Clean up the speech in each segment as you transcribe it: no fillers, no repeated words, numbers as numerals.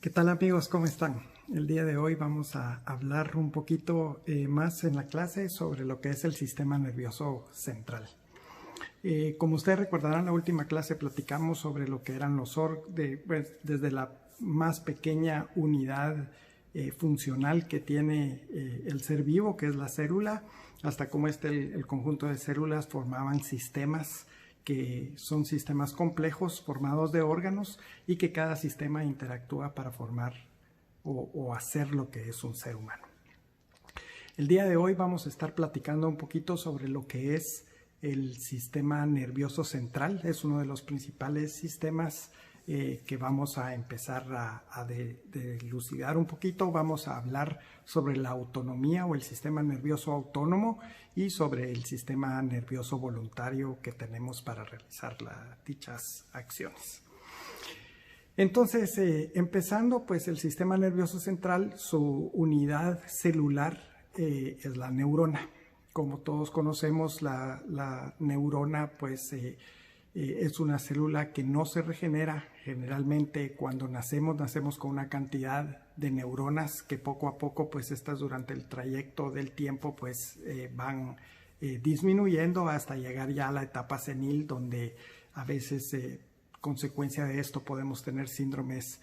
¿Qué tal amigos? ¿Cómo están? El día de hoy vamos a hablar un poquito más en la clase sobre lo que es el sistema nervioso central. Como ustedes recordarán, en la última clase platicamos sobre lo que eran los órganos, desde la más pequeña unidad funcional que tiene el ser vivo, que es la célula, hasta cómo el conjunto de células formaban sistemas que son sistemas complejos formados de órganos y que cada sistema interactúa para formar o hacer lo que es un ser humano. El día de hoy vamos a estar platicando un poquito sobre lo que es el sistema nervioso central. Es uno de los principales sistemas que vamos a empezar a dilucidar un poquito. Vamos a hablar sobre la autonomía o el sistema nervioso autónomo y sobre el sistema nervioso voluntario que tenemos para realizar dichas acciones. Entonces, empezando, pues el sistema nervioso central, su unidad celular es la neurona. Como todos conocemos, la neurona, pues es una célula que no se regenera. Generalmente cuando nacemos con una cantidad de neuronas que poco a poco, pues estas durante el trayecto del tiempo, pues van disminuyendo hasta llegar ya a la etapa senil, donde a veces consecuencia de esto podemos tener síndromes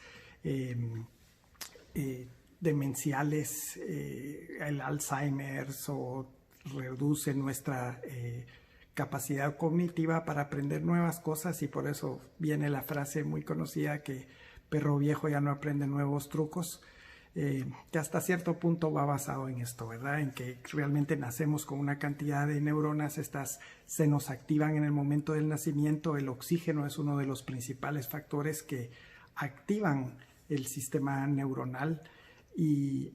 demenciales, el Alzheimer, o reduce nuestra capacidad cognitiva para aprender nuevas cosas, y por eso viene la frase muy conocida que perro viejo ya no aprende nuevos trucos, que hasta cierto punto va basado en esto, ¿verdad? En que realmente nacemos con una cantidad de neuronas, estas se nos activan en el momento del nacimiento. El oxígeno es uno de los principales factores que activan el sistema neuronal, y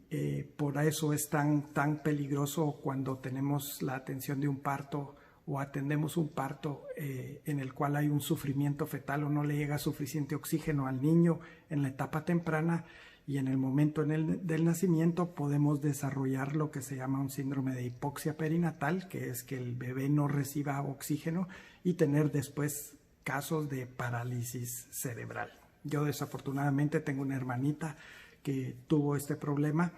por eso es tan peligroso cuando tenemos la atención de un parto o atendemos un parto en el cual hay un sufrimiento fetal o no le llega suficiente oxígeno al niño en la etapa temprana, y en el momento del nacimiento podemos desarrollar lo que se llama un síndrome de hipoxia perinatal, que es que el bebé no reciba oxígeno, y tener después casos de parálisis cerebral. Yo desafortunadamente tengo una hermanita que tuvo este problema,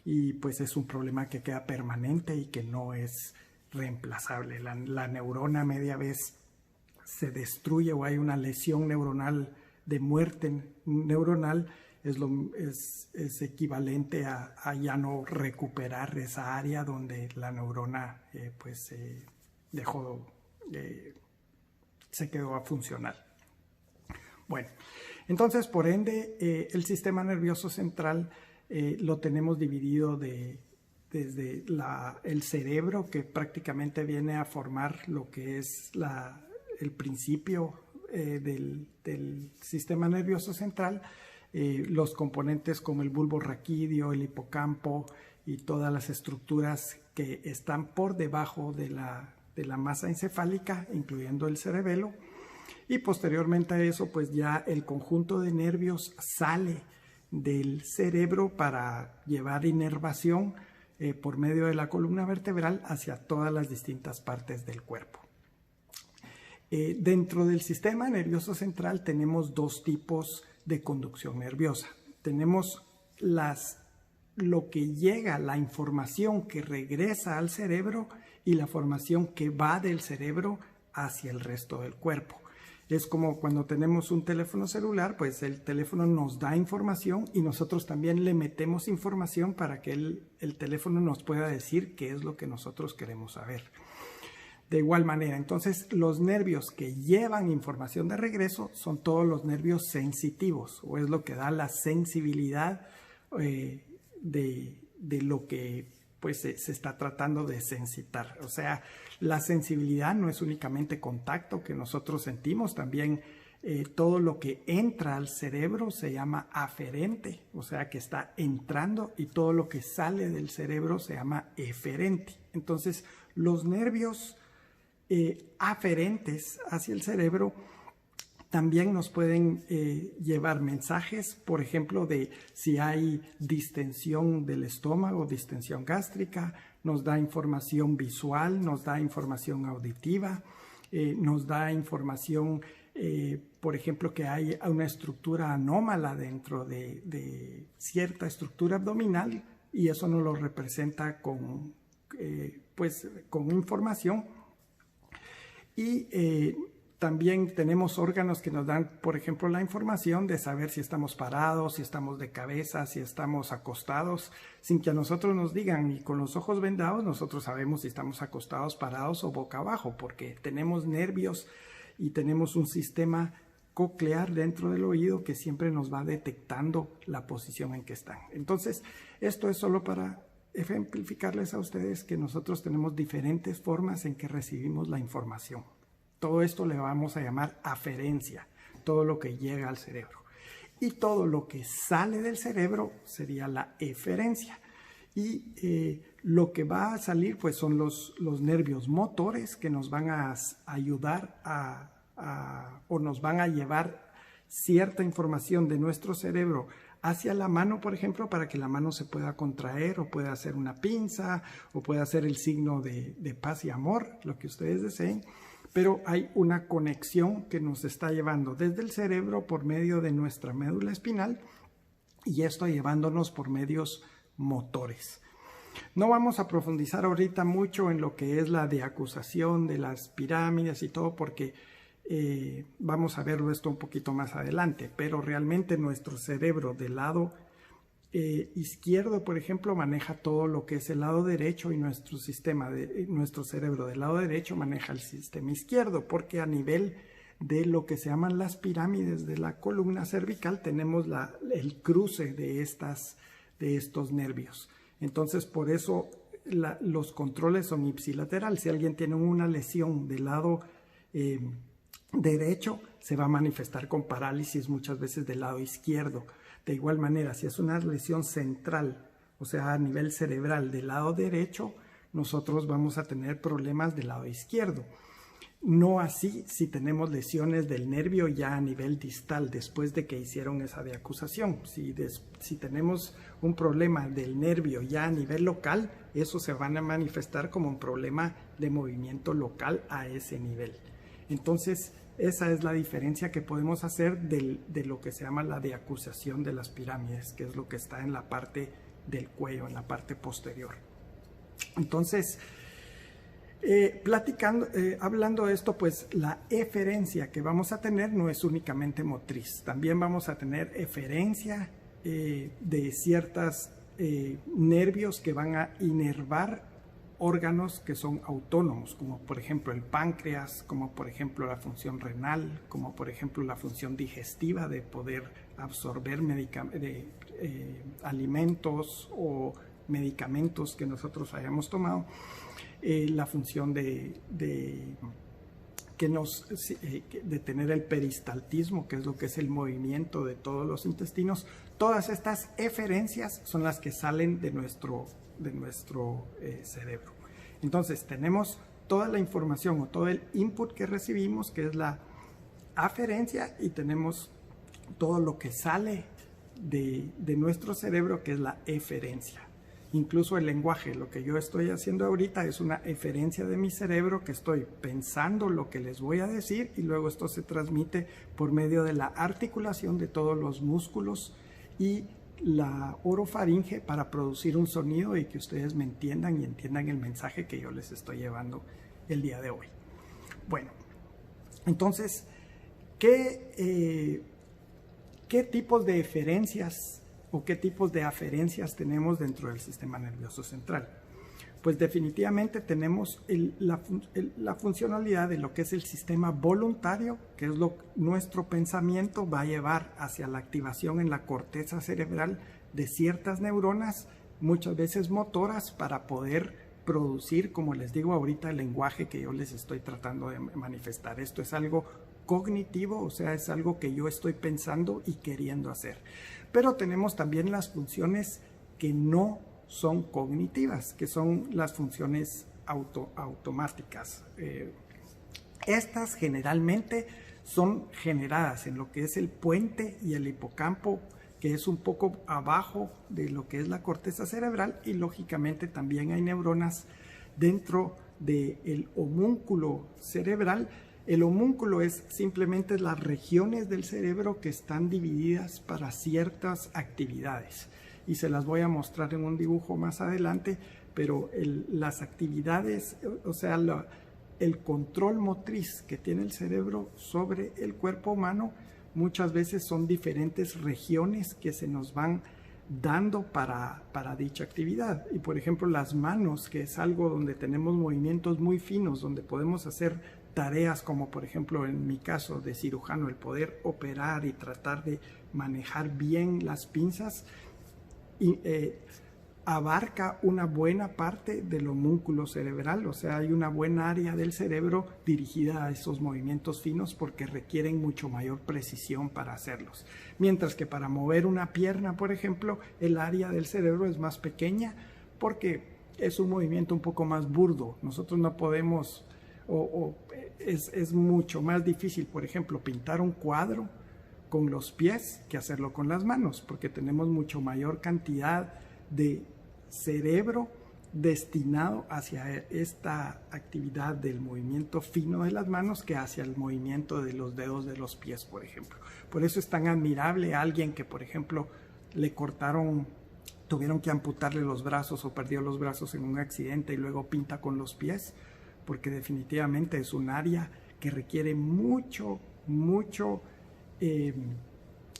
y pues es un problema que queda permanente y que no es reemplazable. La neurona media vez se destruye o hay una lesión neuronal de muerte neuronal, es equivalente a ya no recuperar esa área donde la neurona se quedó a funcional. Bueno, entonces por ende el sistema nervioso central lo tenemos dividido desde el cerebro, que prácticamente viene a formar lo que es el principio del sistema nervioso central, los componentes como el bulbo raquídeo, el hipocampo y todas las estructuras que están por debajo de la masa encefálica, incluyendo el cerebelo. Y posteriormente a eso, pues ya el conjunto de nervios sale del cerebro para llevar inervación por medio de la columna vertebral hacia todas las distintas partes del cuerpo. Dentro del sistema nervioso central tenemos dos tipos de conducción nerviosa. Tenemos lo que llega, la información que regresa al cerebro, y la información que va del cerebro hacia el resto del cuerpo. Es como cuando tenemos un teléfono celular, pues el teléfono nos da información y nosotros también le metemos información para que el teléfono nos pueda decir qué es lo que nosotros queremos saber. De igual manera, entonces los nervios que llevan información de regreso son todos los nervios sensitivos, o es lo que da la sensibilidad de lo que pues se está tratando de sensitar. O sea, la sensibilidad no es únicamente contacto que nosotros sentimos, también todo lo que entra al cerebro se llama aferente, o sea que está entrando, y todo lo que sale del cerebro se llama eferente. Entonces, los nervios aferentes hacia el cerebro también nos pueden llevar mensajes, por ejemplo, de si hay distensión del estómago, distensión gástrica, nos da información visual, nos da información auditiva, nos da información por ejemplo, que hay una estructura anómala dentro de cierta estructura abdominal, y eso nos lo representa con información. Y también tenemos órganos que nos dan, por ejemplo, la información de saber si estamos parados, si estamos de cabeza, si estamos acostados, sin que a nosotros nos digan. Y con los ojos vendados nosotros sabemos si estamos acostados, parados o boca abajo, porque tenemos nervios y tenemos un sistema coclear dentro del oído que siempre nos va detectando la posición en que están. Entonces, esto es solo para ejemplificarles a ustedes que nosotros tenemos diferentes formas en que recibimos la información. Todo esto le vamos a llamar aferencia, todo lo que llega al cerebro. Y todo lo que sale del cerebro sería la eferencia. Y lo que va a salir pues son los nervios motores que nos van a ayudar o nos van a llevar cierta información de nuestro cerebro hacia la mano, por ejemplo, para que la mano se pueda contraer o pueda hacer una pinza o pueda hacer el signo de paz y amor, lo que ustedes deseen. Pero hay una conexión que nos está llevando desde el cerebro por medio de nuestra médula espinal y esto llevándonos por medios motores. No vamos a profundizar ahorita mucho en lo que es la deacusación de las pirámides y todo porque vamos a verlo esto un poquito más adelante, pero realmente nuestro cerebro del lado izquierdo, por ejemplo, maneja todo lo que es el lado derecho y nuestro cerebro del lado derecho maneja el sistema izquierdo, porque a nivel de lo que se llaman las pirámides de la columna cervical tenemos el cruce de estos nervios. Entonces, por eso los controles son ipsilateral. Si alguien tiene una lesión del lado derecho, se va a manifestar con parálisis muchas veces del lado izquierdo. De igual manera, si es una lesión central, o sea, a nivel cerebral del lado derecho, nosotros vamos a tener problemas del lado izquierdo. No así si tenemos lesiones del nervio ya a nivel distal, después de que hicieron esa deacusación. Si tenemos un problema del nervio ya a nivel local, eso se van a manifestar como un problema de movimiento local a ese nivel. Entonces, esa es la diferencia que podemos hacer de lo que se llama la deacusación de las pirámides, que es lo que está en la parte del cuello, en la parte posterior. Entonces, hablando de esto, pues la eferencia que vamos a tener no es únicamente motriz, también vamos a tener eferencia de ciertos nervios que van a inervar órganos que son autónomos, como por ejemplo el páncreas, como por ejemplo la función renal, como por ejemplo la función digestiva de poder absorber alimentos o medicamentos que nosotros hayamos tomado, la función de tener el peristaltismo, que es lo que es el movimiento de todos los intestinos. Todas estas eferencias son las que salen de nuestro cerebro. Entonces tenemos toda la información o todo el input que recibimos, que es la aferencia, y tenemos todo lo que sale de nuestro cerebro, que es la eferencia. Incluso el lenguaje, lo que yo estoy haciendo ahorita es una eferencia de mi cerebro, que estoy pensando lo que les voy a decir y luego esto se transmite por medio de la articulación de todos los músculos y la orofaringe para producir un sonido y que ustedes me entiendan y entiendan el mensaje que yo les estoy llevando el día de hoy. Bueno, entonces, ¿qué tipos de eferencias o qué tipos de aferencias tenemos dentro del sistema nervioso central? Pues definitivamente tenemos la funcionalidad de lo que es el sistema voluntario, que es nuestro pensamiento va a llevar hacia la activación en la corteza cerebral de ciertas neuronas, muchas veces motoras, para poder producir, como les digo ahorita, el lenguaje que yo les estoy tratando de manifestar. Esto es algo cognitivo, o sea, es algo que yo estoy pensando y queriendo hacer. Pero tenemos también las funciones que no son cognitivas, que son las funciones automáticas. Estas generalmente son generadas en lo que es el puente y el hipocampo, que es un poco abajo de lo que es la corteza cerebral, y lógicamente también hay neuronas dentro del homúnculo cerebral El homúnculo es simplemente las regiones del cerebro que están divididas para ciertas actividades. Y se las voy a mostrar en un dibujo más adelante, pero las actividades, o sea, el control motriz que tiene el cerebro sobre el cuerpo humano, muchas veces son diferentes regiones que se nos van dando para dicha actividad. Y por ejemplo las manos, que es algo donde tenemos movimientos muy finos, donde podemos hacer tareas como por ejemplo en mi caso de cirujano, el poder operar y tratar de manejar bien las pinzas, y abarca una buena parte del homúnculo cerebral, o sea, hay una buena área del cerebro dirigida a esos movimientos finos porque requieren mucho mayor precisión para hacerlos. Mientras que para mover una pierna, por ejemplo, el área del cerebro es más pequeña porque es un movimiento un poco más burdo. Nosotros no podemos, es mucho más difícil, por ejemplo, pintar un cuadro con los pies que hacerlo con las manos, porque tenemos mucho mayor cantidad de cerebro destinado hacia esta actividad del movimiento fino de las manos que hacia el movimiento de los dedos de los pies, por ejemplo. Por eso es tan admirable a alguien que, por ejemplo, tuvieron que amputarle los brazos o perdió los brazos en un accidente y luego pinta con los pies, porque definitivamente es un área que requiere mucho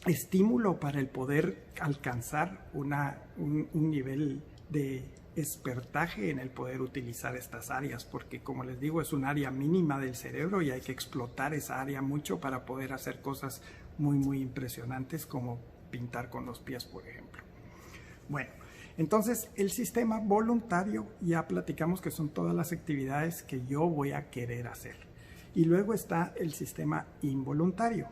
estímulo para el poder alcanzar un nivel de expertaje en el poder utilizar estas áreas, porque como les digo es un área mínima del cerebro y hay que explotar esa área mucho para poder hacer cosas muy impresionantes como pintar con los pies, por ejemplo. Bueno, entonces el sistema voluntario ya platicamos que son todas las actividades que yo voy a querer hacer, y luego está el sistema involuntario.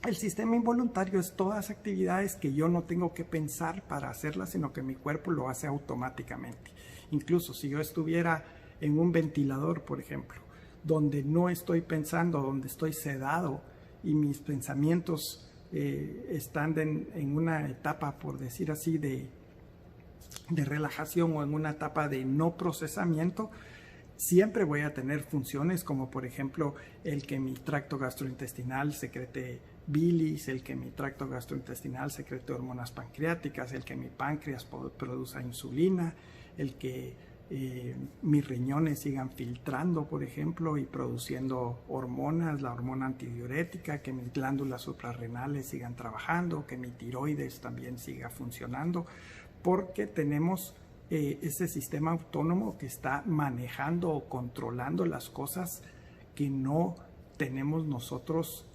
El sistema involuntario es todas las actividades que yo no tengo que pensar para hacerlas, sino que mi cuerpo lo hace automáticamente. Incluso si yo estuviera en un ventilador, por ejemplo, donde no estoy pensando, donde estoy sedado y mis pensamientos están en una etapa, por decir así, de relajación o en una etapa de no procesamiento, siempre voy a tener funciones como por ejemplo el que mi tracto gastrointestinal secrete bilis, el que mi tracto gastrointestinal secrete hormonas pancreáticas, el que mi páncreas produzca insulina, el que mis riñones sigan filtrando, por ejemplo, y produciendo hormonas, la hormona antidiurética, que mis glándulas suprarrenales sigan trabajando, que mi tiroides también siga funcionando, porque tenemos ese sistema autónomo que está manejando o controlando las cosas que no tenemos nosotros,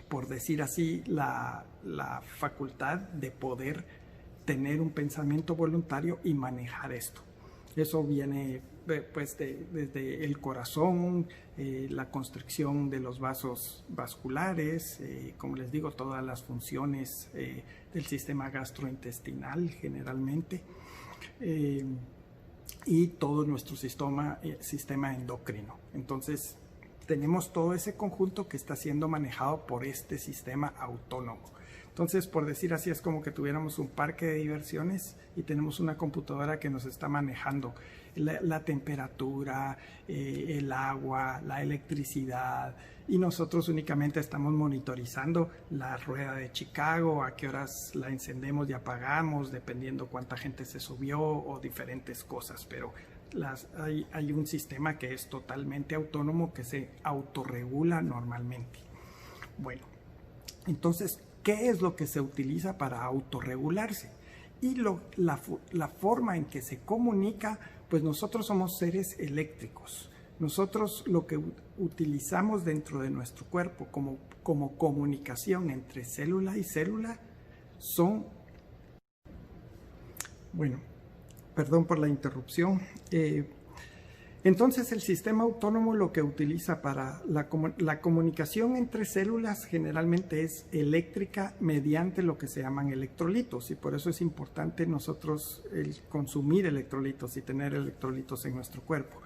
por decir así, la facultad de poder tener un pensamiento voluntario y manejar esto. Eso viene pues desde el corazón, la constricción de los vasos vasculares, como les digo, todas las funciones del sistema gastrointestinal generalmente, y todo nuestro sistema endocrino. Entonces tenemos todo ese conjunto que está siendo manejado por este sistema autónomo. Entonces, por decir así, es como que tuviéramos un parque de diversiones y tenemos una computadora que nos está manejando la temperatura, el agua, la electricidad, y nosotros únicamente estamos monitorizando la rueda de Chicago, a qué horas la encendemos y apagamos, dependiendo cuánta gente se subió o diferentes cosas, pero hay un sistema que es totalmente autónomo, que se autorregula normalmente. Bueno, entonces, ¿qué es lo que se utiliza para autorregularse? Y la forma en que se comunica, pues nosotros somos seres eléctricos. Nosotros lo que utilizamos dentro de nuestro cuerpo como comunicación entre célula y célula son... Bueno, perdón por la interrupción. Entonces el sistema autónomo lo que utiliza para la comunicación entre células generalmente es eléctrica mediante lo que se llaman electrolitos, y por eso es importante nosotros consumir electrolitos y tener electrolitos en nuestro cuerpo.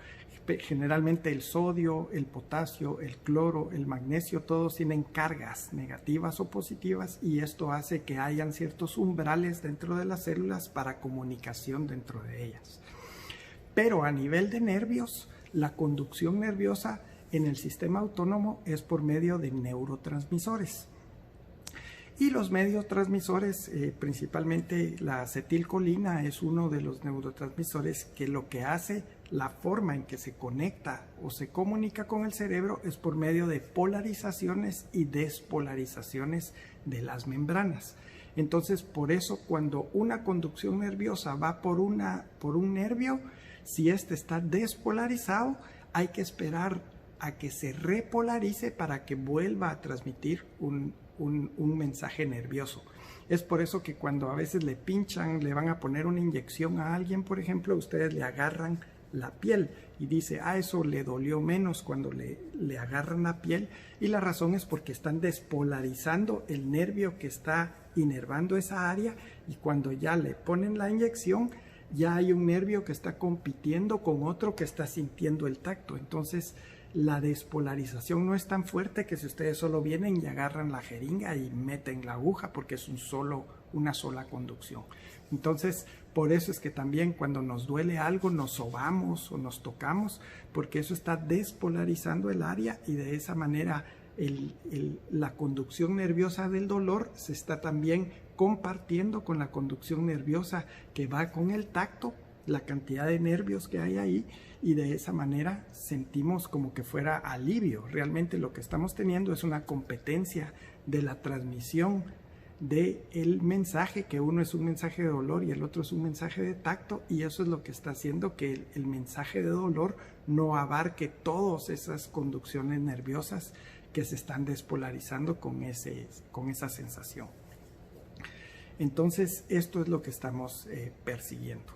Generalmente el sodio, el potasio, el cloro, el magnesio, todos tienen cargas negativas o positivas, y esto hace que hayan ciertos umbrales dentro de las células para comunicación dentro de ellas. Pero a nivel de nervios, la conducción nerviosa en el sistema autónomo es por medio de neurotransmisores. Y los neurotransmisores, principalmente la acetilcolina, es uno de los neurotransmisores que lo que hace, la forma en que se conecta o se comunica con el cerebro es por medio de polarizaciones y despolarizaciones de las membranas. Entonces, por eso cuando una conducción nerviosa va por un nervio, si este está despolarizado, hay que esperar a que se repolarice para que vuelva a transmitir un mensaje nervioso. Es por eso que cuando a veces le pinchan, le van a poner una inyección a alguien, por ejemplo, ustedes le agarran la piel y dice, eso le dolió menos cuando le agarran la piel, y la razón es porque están despolarizando el nervio que está inervando esa área, y cuando ya le ponen la inyección, ya hay un nervio que está compitiendo con otro que está sintiendo el tacto. Entonces la despolarización no es tan fuerte que si ustedes solo vienen y agarran la jeringa y meten la aguja, porque es una sola conducción. Entonces, por eso es que también cuando nos duele algo nos sobamos o nos tocamos, porque eso está despolarizando el área, y de esa manera la conducción nerviosa del dolor se está también compartiendo con la conducción nerviosa que va con el tacto, la cantidad de nervios que hay ahí, y de esa manera sentimos como que fuera alivio. Realmente lo que estamos teniendo es una competencia de la transmisión del mensaje, que uno es un mensaje de dolor y el otro es un mensaje de tacto, y eso es lo que está haciendo que el mensaje de dolor no abarque todas esas conducciones nerviosas que se están despolarizando con esa sensación. Entonces, esto es lo que estamos persiguiendo.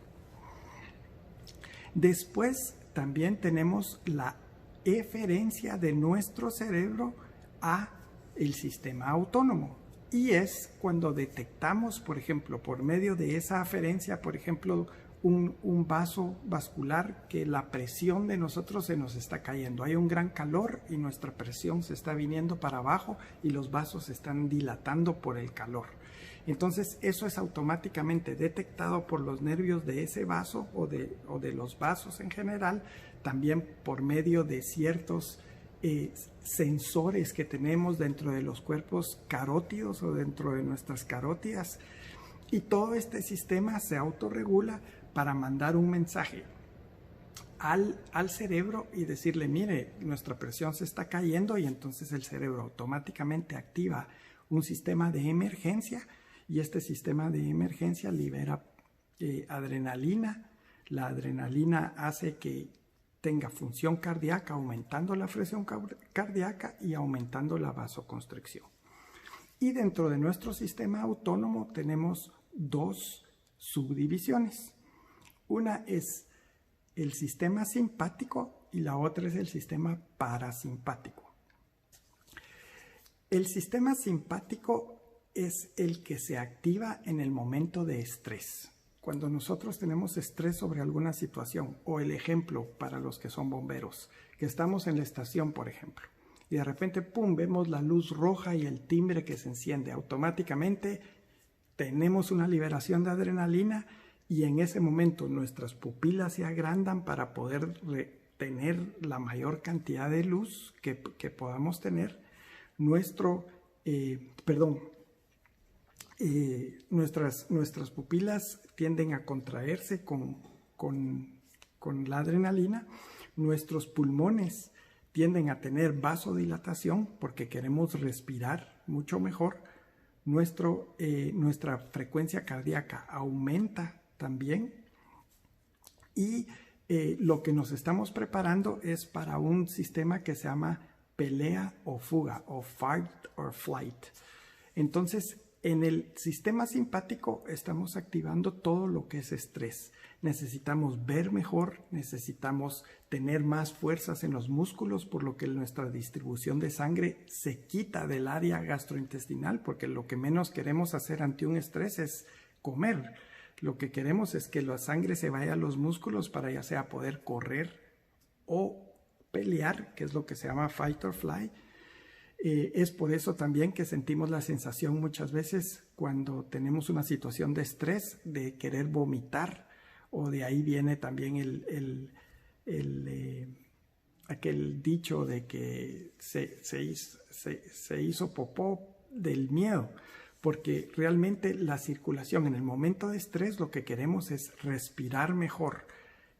Después también tenemos la eferencia de nuestro cerebro a el sistema autónomo, y es cuando detectamos, por ejemplo, por medio de esa aferencia, por ejemplo, un vaso vascular, que la presión de nosotros se nos está cayendo. Hay un gran calor y nuestra presión se está viniendo para abajo y los vasos se están dilatando por el calor. Entonces eso es automáticamente detectado por los nervios de ese vaso o de los vasos en general, también por medio de ciertos sensores que tenemos dentro de los cuerpos carótidos o dentro de nuestras carótidas, y todo este sistema se autorregula para mandar un mensaje al cerebro y decirle, mire, nuestra presión se está cayendo, y entonces el cerebro automáticamente activa un sistema de emergencia, y este sistema de emergencia libera adrenalina. La adrenalina hace que tenga función cardíaca, aumentando la presión cardíaca y aumentando la vasoconstricción. Y dentro de nuestro sistema autónomo tenemos dos subdivisiones. Una es el sistema simpático y la otra es el sistema parasimpático. El sistema simpático es el que se activa en el momento de estrés. Cuando nosotros tenemos estrés sobre alguna situación, o el ejemplo para los que son bomberos, que estamos en la estación, por ejemplo, y de repente, ¡pum!, vemos la luz roja y el timbre que se enciende. Automáticamente tenemos una liberación de adrenalina, y en ese momento nuestras pupilas se agrandan para poder tener la mayor cantidad de luz que podamos tener. Nuestras pupilas tienden a contraerse con la adrenalina. Nuestros pulmones tienden a tener vasodilatación porque queremos respirar mucho mejor. Nuestra frecuencia cardíaca aumenta también, y lo que nos estamos preparando es para un sistema que se llama pelea o fuga, o fight or flight. Entonces, en el sistema simpático estamos activando todo lo que es estrés. Necesitamos ver mejor, necesitamos tener más fuerzas en los músculos, por lo que nuestra distribución de sangre se quita del área gastrointestinal, porque lo que menos queremos hacer ante un estrés es comer. Lo que queremos es que la sangre se vaya a los músculos para ya sea poder correr o pelear, que es lo que se llama fight or fly. Es por eso también que sentimos la sensación muchas veces cuando tenemos una situación de estrés de querer vomitar, o de ahí viene también aquel dicho de que se hizo popó del miedo, porque realmente la circulación en el momento de estrés lo que queremos es respirar mejor,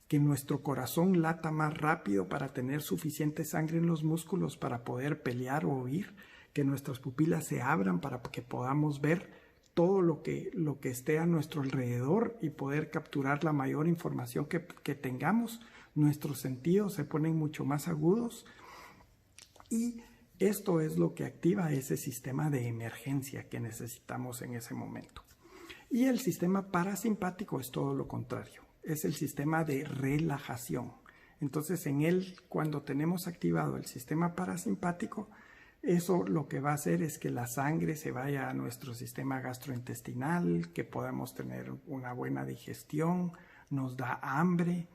que nuestro corazón lata más rápido para tener suficiente sangre en los músculos para poder pelear o huir, que nuestras pupilas se abran para que podamos ver todo lo que esté a nuestro alrededor y poder capturar la mayor información que tengamos. Nuestros sentidos se ponen mucho más agudos y esto es lo que activa ese sistema de emergencia que necesitamos en ese momento. Y el sistema parasimpático es todo lo contrario, es el sistema de relajación. Entonces en él, cuando tenemos activado el sistema parasimpático, eso lo que va a hacer es que la sangre se vaya a nuestro sistema gastrointestinal, que podamos tener una buena digestión, nos da hambre.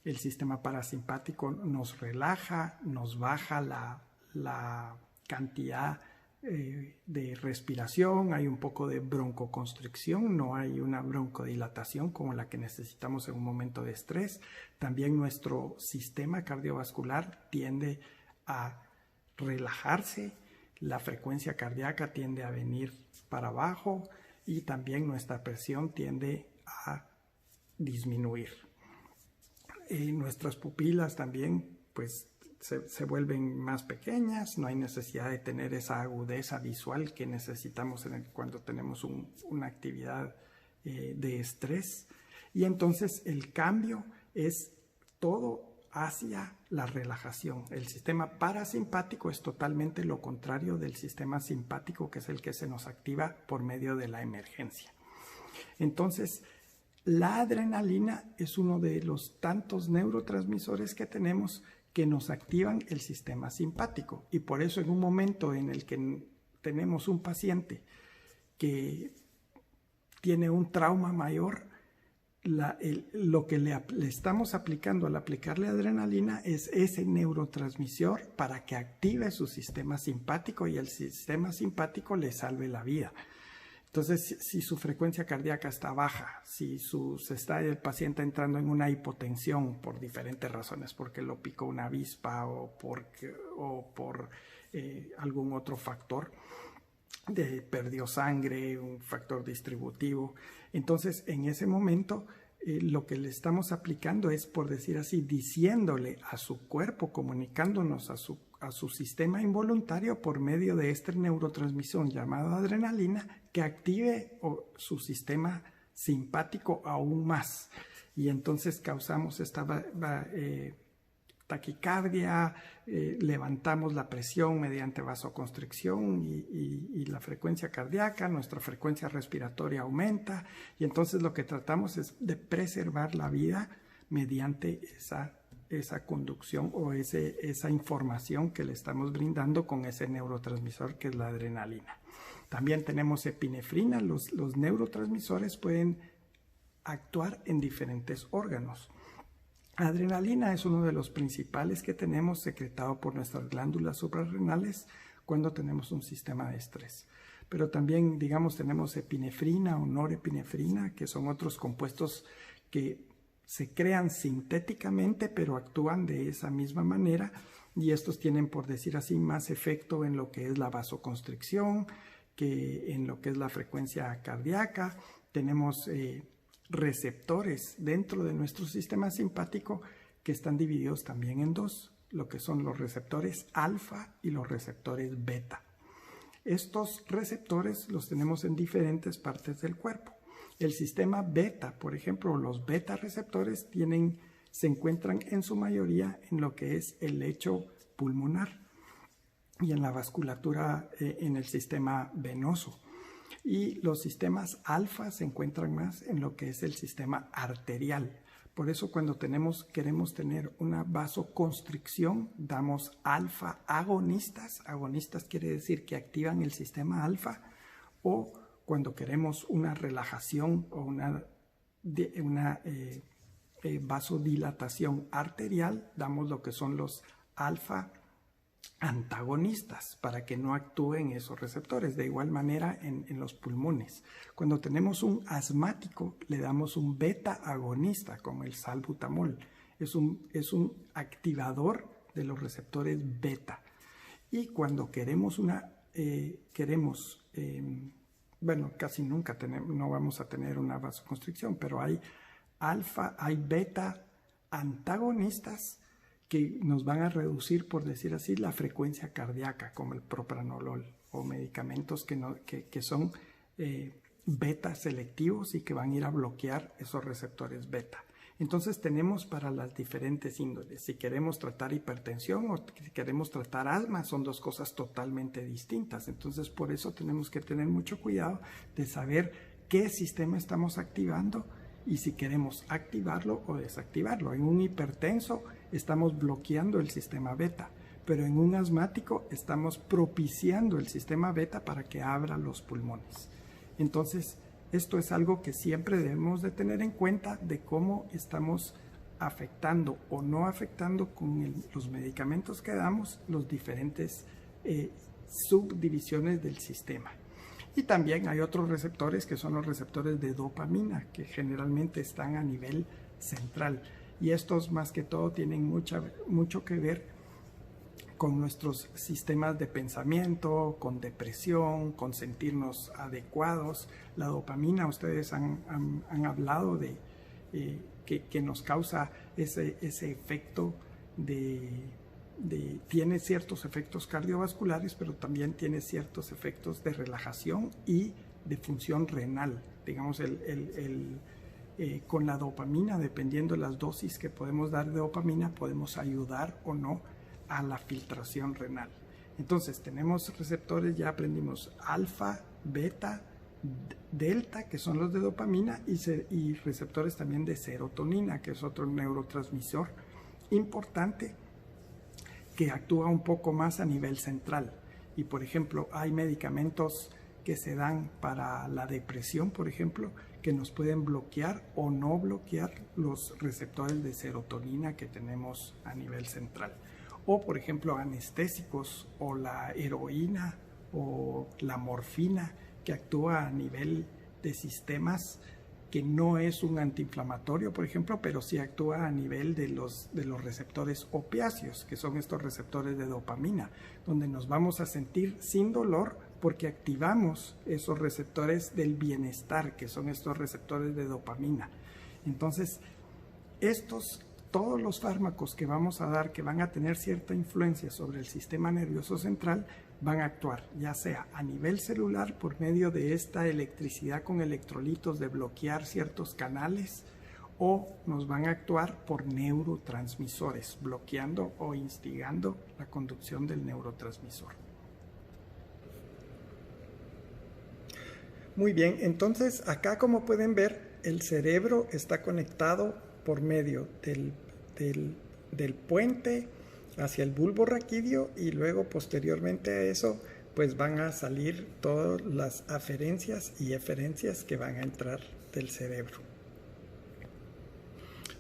El sistema parasimpático nos relaja, nos baja la cantidad de respiración, hay un poco de broncoconstricción, no hay una broncodilatación como la que necesitamos en un momento de estrés. También nuestro sistema cardiovascular tiende a relajarse, la frecuencia cardíaca tiende a venir para abajo y también nuestra presión tiende a disminuir. Nuestras pupilas también pues se vuelven más pequeñas, no hay necesidad de tener esa agudeza visual que necesitamos cuando tenemos una actividad de estrés. Y entonces el cambio es todo hacia la relajación. El sistema parasimpático es totalmente lo contrario del sistema simpático, que es el que se nos activa por medio de la emergencia. Entonces, la adrenalina es uno de los tantos neurotransmisores que tenemos que nos activan el sistema simpático. Y por eso en un momento en el que tenemos un paciente que tiene un trauma mayor, lo que le estamos aplicando al aplicarle adrenalina es ese neurotransmisor para que active su sistema simpático y el sistema simpático le salve la vida. Entonces, si su frecuencia cardíaca está baja, si está el paciente entrando en una hipotensión por diferentes razones, porque lo picó una avispa o por algún otro factor, perdió sangre, un factor distributivo. Entonces, en ese momento, lo que le estamos aplicando es, por decir así, diciéndole a su cuerpo, comunicándonos a su sistema involuntario por medio de este neurotransmisor llamado adrenalina, que active su sistema simpático aún más. Y entonces causamos esta taquicardia, levantamos la presión mediante vasoconstricción y la frecuencia cardíaca, nuestra frecuencia respiratoria aumenta y entonces lo que tratamos es de preservar la vida mediante esa conducción o esa información que le estamos brindando con ese neurotransmisor que es la adrenalina. También tenemos epinefrina. Los neurotransmisores pueden actuar en diferentes órganos. Adrenalina es uno de los principales que tenemos secretado por nuestras glándulas suprarrenales cuando tenemos un sistema de estrés. Pero también, digamos, tenemos epinefrina o norepinefrina, que son otros compuestos que se crean sintéticamente, pero actúan de esa misma manera. Y estos tienen, por decir así, más efecto en lo que es la vasoconstricción que en lo que es la frecuencia cardíaca. Tenemos receptores dentro de nuestro sistema simpático que están divididos también en dos, lo que son los receptores alfa y los receptores beta. Estos receptores los tenemos en diferentes partes del cuerpo. El sistema beta, por ejemplo, los beta receptores se encuentran en su mayoría en lo que es el lecho pulmonar y en la vasculatura en el sistema venoso. Y los sistemas alfa se encuentran más en lo que es el sistema arterial. Por eso cuando queremos tener una vasoconstricción, damos alfa agonistas. Agonistas quiere decir que activan el sistema alfa. O cuando queremos una relajación o una vasodilatación arterial, damos lo que son los alfa antagonistas para que no actúen esos receptores. De igual manera en los pulmones. Cuando tenemos un asmático le damos un beta agonista como el salbutamol. Es un activador de los receptores beta. Y cuando queremos bueno, casi nunca no vamos a tener una vasoconstricción, pero hay beta antagonistas que nos van a reducir, por decir así, la frecuencia cardíaca, como el propranolol, o medicamentos que son beta selectivos y que van a ir a bloquear esos receptores beta. Entonces tenemos para las diferentes índoles. Si queremos tratar hipertensión o si queremos tratar asma, son dos cosas totalmente distintas. Entonces por eso tenemos que tener mucho cuidado de saber qué sistema estamos activando y si queremos activarlo o desactivarlo. En un hipertenso estamos bloqueando el sistema beta, pero en un asmático estamos propiciando el sistema beta para que abra los pulmones. Entonces, esto es algo que siempre debemos de tener en cuenta de cómo estamos afectando o no afectando con los medicamentos que damos los diferentes subdivisiones del sistema. Y también hay otros receptores que son los receptores de dopamina, que generalmente están a nivel central. Y estos más que todo tienen mucho que ver con nuestros sistemas de pensamiento, con depresión, con sentirnos adecuados. La dopamina, ustedes han hablado de que nos causa ese efecto tiene ciertos efectos cardiovasculares, pero también tiene ciertos efectos de relajación y de función renal. Digamos, con la dopamina, dependiendo de las dosis que podemos dar de dopamina, podemos ayudar o no a la filtración renal. Entonces tenemos receptores, ya aprendimos alfa, beta, delta, que son los de dopamina, y receptores también de serotonina, que es otro neurotransmisor importante que actúa un poco más a nivel central. Y por ejemplo, hay medicamentos que se dan para la depresión, por ejemplo, que nos pueden bloquear o no bloquear los receptores de serotonina que tenemos a nivel central. O por ejemplo anestésicos o la heroína o la morfina, que actúa a nivel de sistemas, que no es un antiinflamatorio, por ejemplo, pero sí actúa a nivel de los receptores opiáceos, que son estos receptores de dopamina, donde nos vamos a sentir sin dolor porque activamos esos receptores del bienestar, que son estos receptores de dopamina. Entonces, todos los fármacos que vamos a dar, que van a tener cierta influencia sobre el sistema nervioso central, van a actuar ya sea a nivel celular por medio de esta electricidad con electrolitos de bloquear ciertos canales, o nos van a actuar por neurotransmisores, bloqueando o instigando la conducción del neurotransmisor. Muy bien, entonces acá, como pueden ver, el cerebro está conectado por medio del puente hacia el bulbo raquídeo, y luego posteriormente a eso pues van a salir todas las aferencias y eferencias que van a entrar del cerebro.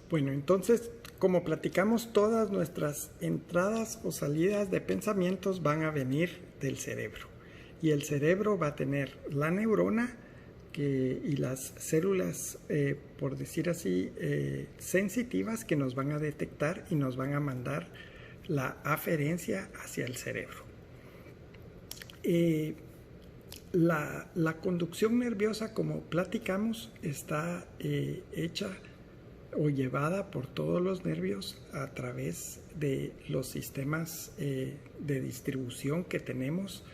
Bueno, entonces, como platicamos, todas nuestras entradas o salidas de pensamientos van a venir del cerebro, y el cerebro va a tener la neurona y las células, por decir así, sensitivas, que nos van a detectar y nos van a mandar la aferencia hacia el cerebro. La conducción nerviosa, como platicamos, está hecha o llevada por todos los nervios a través de los sistemas de distribución que tenemos,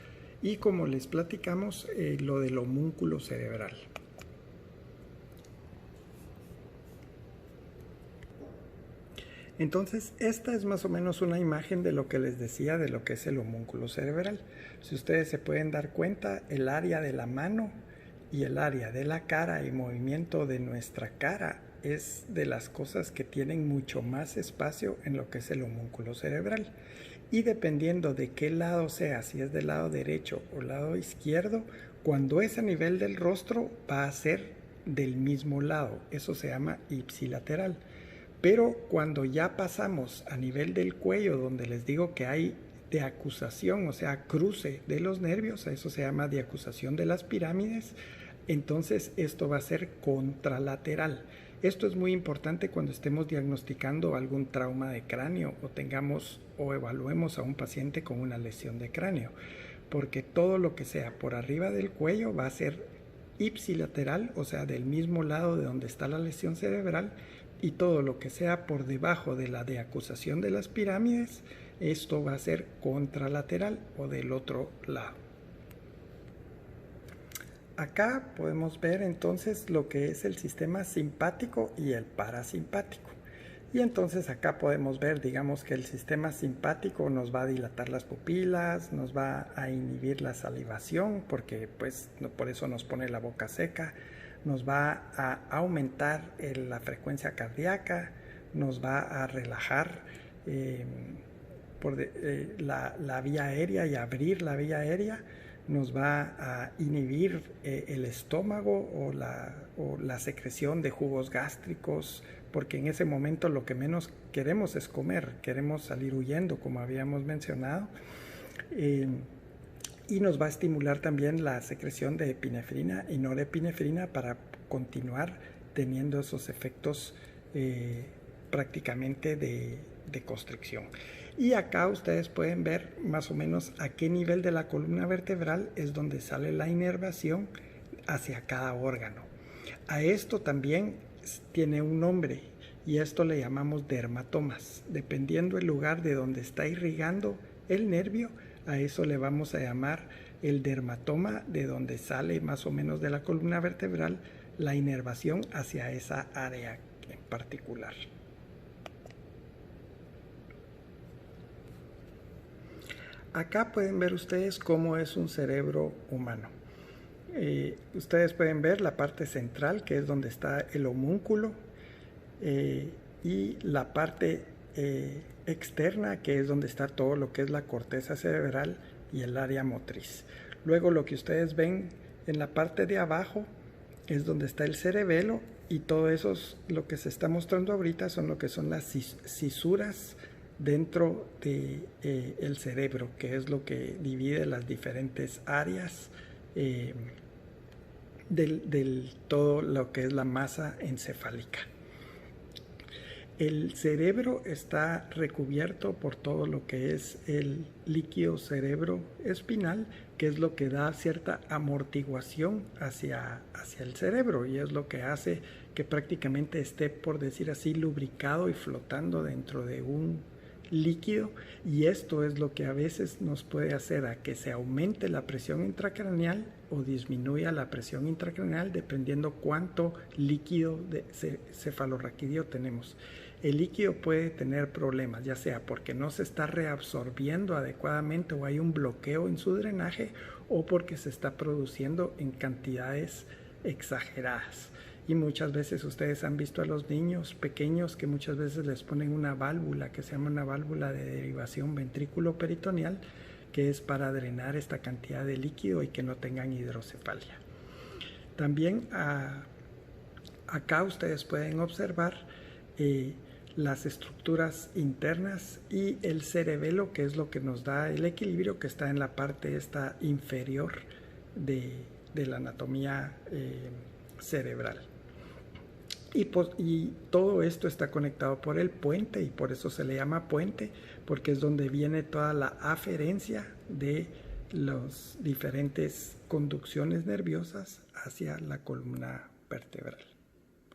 y como les platicamos, lo del homúnculo cerebral. Entonces, esta es más o menos una imagen de lo que les decía de lo que es el homúnculo cerebral. Si ustedes se pueden dar cuenta, el área de la mano y el área de la cara y movimiento de nuestra cara es de las cosas que tienen mucho más espacio en lo que es el homúnculo cerebral. Y dependiendo de qué lado sea, si es del lado derecho o lado izquierdo, cuando es a nivel del rostro va a ser del mismo lado. Eso se llama ipsilateral. Pero cuando ya pasamos a nivel del cuello, donde les digo que hay deacusación, o sea, cruce de los nervios, eso se llama deacusación de las pirámides, entonces esto va a ser contralateral. Esto es muy importante cuando estemos diagnosticando algún trauma de cráneo o tengamos o evaluemos a un paciente con una lesión de cráneo, porque todo lo que sea por arriba del cuello va a ser ipsilateral, o sea, del mismo lado de donde está la lesión cerebral, y todo lo que sea por debajo de la deacusación de las pirámides, esto va a ser contralateral o del otro lado. Acá podemos ver entonces lo que es el sistema simpático y el parasimpático. Y entonces acá podemos ver, digamos que el sistema simpático nos va a dilatar las pupilas, nos va a inhibir la salivación, porque pues por eso nos pone la boca seca, nos va a aumentar la frecuencia cardíaca, nos va a relajar la vía aérea y abrir la vía aérea, nos va a inhibir el estómago o la secreción de jugos gástricos, porque en ese momento lo que menos queremos es comer, queremos salir huyendo, como habíamos mencionado, y nos va a estimular también la secreción de epinefrina y norepinefrina para continuar teniendo esos efectos prácticamente de constricción. Y acá ustedes pueden ver más o menos a qué nivel de la columna vertebral es donde sale la inervación hacia cada órgano. A esto también tiene un nombre y esto le llamamos dermatomas. Dependiendo el lugar de donde está irrigando el nervio, a eso le vamos a llamar el dermatoma, de donde sale más o menos de la columna vertebral la inervación hacia esa área en particular. Acá pueden ver ustedes cómo es un cerebro humano. Ustedes pueden ver la parte central, que es donde está el homúnculo, y la parte externa, que es donde está todo lo que es la corteza cerebral y el área motriz. Luego lo que ustedes ven en la parte de abajo es donde está el cerebelo, y todo eso, lo que se está mostrando ahorita, son lo que son las cisuras dentro del cerebro, que es lo que divide las diferentes áreas del todo lo que es la masa encefálica. El cerebro está recubierto por todo lo que es el líquido cerebroespinal, que es lo que da cierta amortiguación hacia el cerebro, y es lo que hace que prácticamente esté, por decir así, lubricado y flotando dentro de un líquido, y esto es lo que a veces nos puede hacer a que se aumente la presión intracraneal o disminuya la presión intracraneal dependiendo cuánto líquido cefalorraquídeo tenemos. El líquido puede tener problemas, ya sea porque no se está reabsorbiendo adecuadamente o hay un bloqueo en su drenaje, o porque se está produciendo en cantidades exageradas. Y muchas veces ustedes han visto a los niños pequeños que muchas veces les ponen una válvula que se llama una válvula de derivación ventrículo-peritoneal, que es para drenar esta cantidad de líquido y que no tengan hidrocefalia. También acá ustedes pueden observar las estructuras internas y el cerebelo, que es lo que nos da el equilibrio, que está en la parte esta inferior de la anatomía cerebral. Y todo esto está conectado por el puente, y por eso se le llama puente, porque es donde viene toda la aferencia de las diferentes conducciones nerviosas hacia la columna vertebral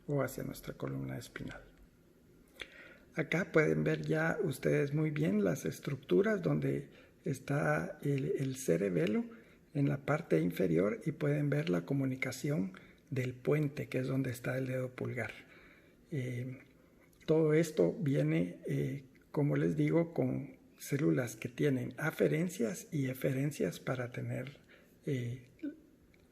o hacia nuestra columna espinal. Acá pueden ver ya ustedes muy bien las estructuras donde está el cerebelo en la parte inferior, y pueden ver la comunicación del puente, que es donde está el dedo pulgar. Todo esto viene, como les digo, con células que tienen aferencias y eferencias para tener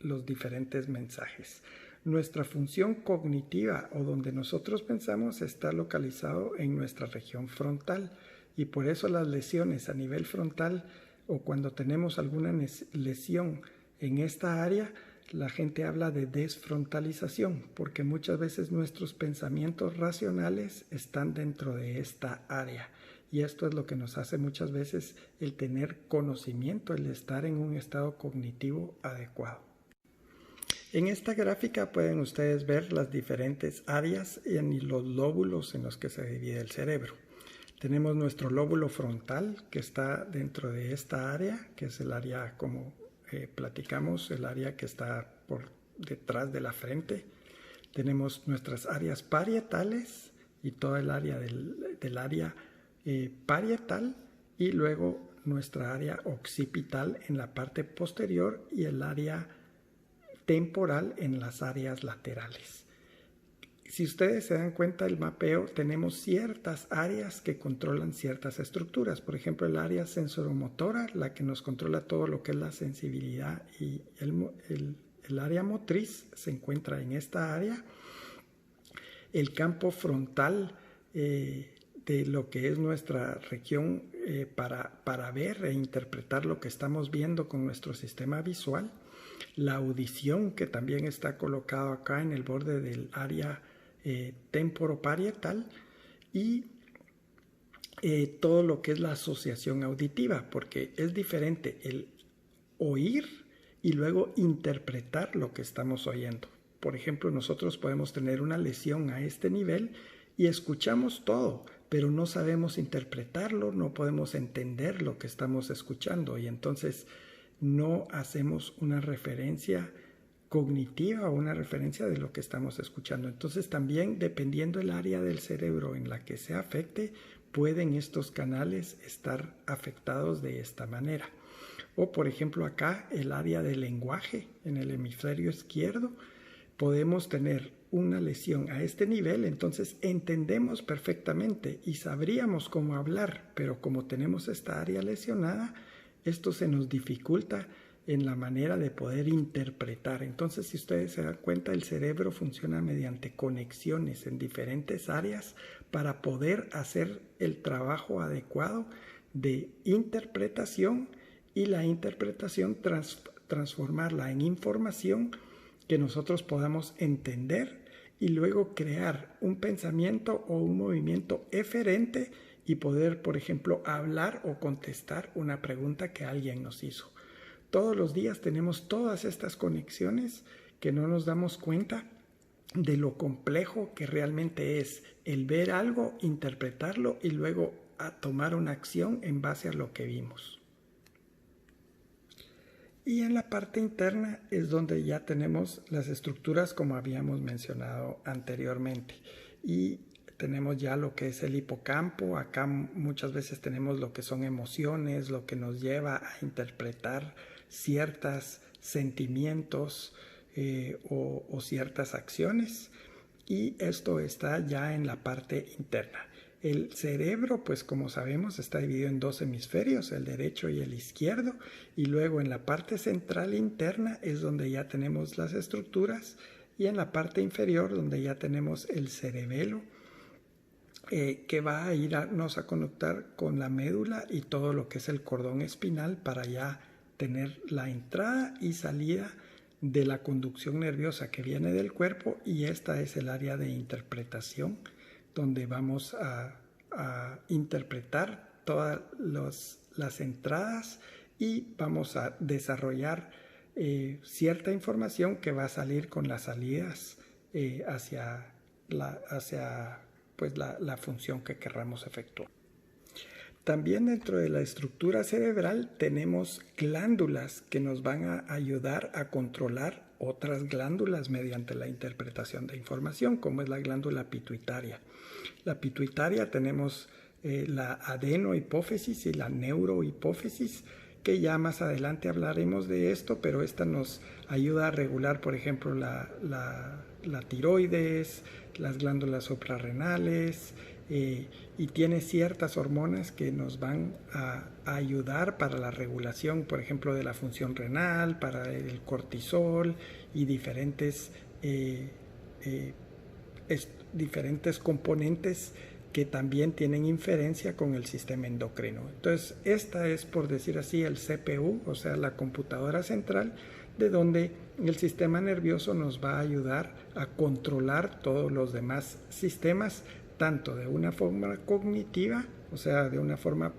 los diferentes mensajes. Nuestra función cognitiva, o donde nosotros pensamos, está localizado en nuestra región frontal, y por eso las lesiones a nivel frontal, o cuando tenemos alguna lesión en esta área, la gente habla de desfrontalización, porque muchas veces nuestros pensamientos racionales están dentro de esta área, y esto es lo que nos hace muchas veces el tener conocimiento, el estar en un estado cognitivo adecuado. En esta gráfica pueden ustedes ver las diferentes áreas y los lóbulos en los que se divide el cerebro. Tenemos nuestro lóbulo frontal, que está dentro de esta área, que es el área, como platicamos, el área que está por detrás de la frente. Tenemos nuestras áreas parietales y toda el área del área parietal, y luego nuestra área occipital en la parte posterior y el área temporal en las áreas laterales. Si ustedes se dan cuenta del mapeo, tenemos ciertas áreas que controlan ciertas estructuras. Por ejemplo, el área sensoromotora, la que nos controla todo lo que es la sensibilidad, y el área motriz se encuentra en esta área. El campo frontal de lo que es nuestra región para ver e interpretar lo que estamos viendo con nuestro sistema visual. La audición, que también está colocado acá en el borde del área temporoparietal, y todo lo que es la asociación auditiva, porque es diferente el oír y luego interpretar lo que estamos oyendo. Por ejemplo, nosotros podemos tener una lesión a este nivel y escuchamos todo, pero no sabemos interpretarlo, no podemos entender lo que estamos escuchando, y entonces no hacemos una referencia cognitiva o una referencia de lo que estamos escuchando. Entonces también, dependiendo del área del cerebro en la que se afecte, pueden estos canales estar afectados de esta manera. O por ejemplo acá, el área del lenguaje en el hemisferio izquierdo, podemos tener una lesión a este nivel, entonces entendemos perfectamente y sabríamos cómo hablar, pero como tenemos esta área lesionada, esto se nos dificulta en la manera de poder interpretar. Entonces, si ustedes se dan cuenta, el cerebro funciona mediante conexiones en diferentes áreas para poder hacer el trabajo adecuado de interpretación, y la interpretación transformarla en información que nosotros podamos entender y luego crear un pensamiento o un movimiento eferente y poder, por ejemplo, hablar o contestar una pregunta que alguien nos hizo. Todos los días tenemos todas estas conexiones que no nos damos cuenta de lo complejo que realmente es el ver algo, interpretarlo y luego tomar una acción en base a lo que vimos. Y en la parte interna es donde ya tenemos las estructuras como habíamos mencionado anteriormente. Y tenemos ya lo que es el hipocampo. Acá muchas veces tenemos lo que son emociones, lo que nos lleva a interpretar ciertos sentimientos o ciertas acciones. Y esto está ya en la parte interna. El cerebro, pues como sabemos, está dividido en dos hemisferios, el derecho y el izquierdo, y luego en la parte central interna es donde ya tenemos las estructuras, y en la parte inferior donde ya tenemos el cerebelo, que va a irnos a conectar con la médula y todo lo que es el cordón espinal para ya tener la entrada y salida de la conducción nerviosa que viene del cuerpo, y esta es el área de interpretación, donde vamos a interpretar todas las entradas y vamos a desarrollar cierta información que va a salir con las salidas hacia la función que querramos efectuar. También dentro de la estructura cerebral tenemos glándulas que nos van a ayudar a controlar otras glándulas mediante la interpretación de información, como es la glándula pituitaria. La pituitaria tenemos la adenohipófisis y la neurohipófisis, que ya más adelante hablaremos de esto, pero esta nos ayuda a regular, por ejemplo, la tiroides, las glándulas suprarrenales, y tiene ciertas hormonas que nos van a ayudar para la regulación, por ejemplo, de la función renal, para el cortisol y diferentes componentes que también tienen inferencia con el sistema endocrino. Entonces, esta es, por decir así, el CPU, o sea, la computadora central, de donde el sistema nervioso nos va a ayudar a controlar todos los demás sistemas, tanto de una forma cognitiva, o sea, de una forma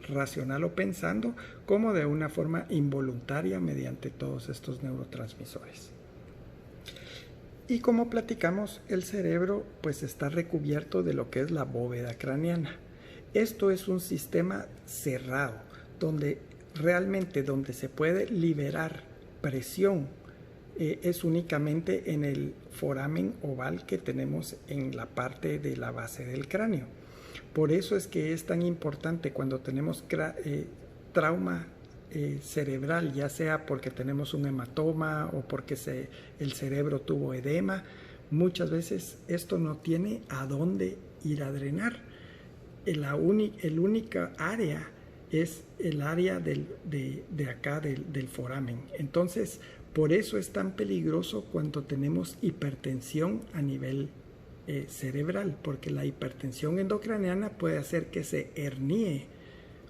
racional o pensando, como de una forma involuntaria mediante todos estos neurotransmisores. Y como platicamos, el cerebro pues está recubierto de lo que es la bóveda craneana. Esto es un sistema cerrado, donde realmente donde se puede liberar presión es únicamente en el foramen oval que tenemos en la parte de la base del cráneo. Por eso es que es tan importante cuando tenemos trauma cerebral, ya sea porque tenemos un hematoma o porque el cerebro tuvo edema. Muchas veces esto no tiene a dónde ir a drenar. El única área es el área de acá del foramen. Entonces, por eso es tan peligroso cuando tenemos hipertensión a nivel cerebral, porque la hipertensión endocraniana puede hacer que se hernie,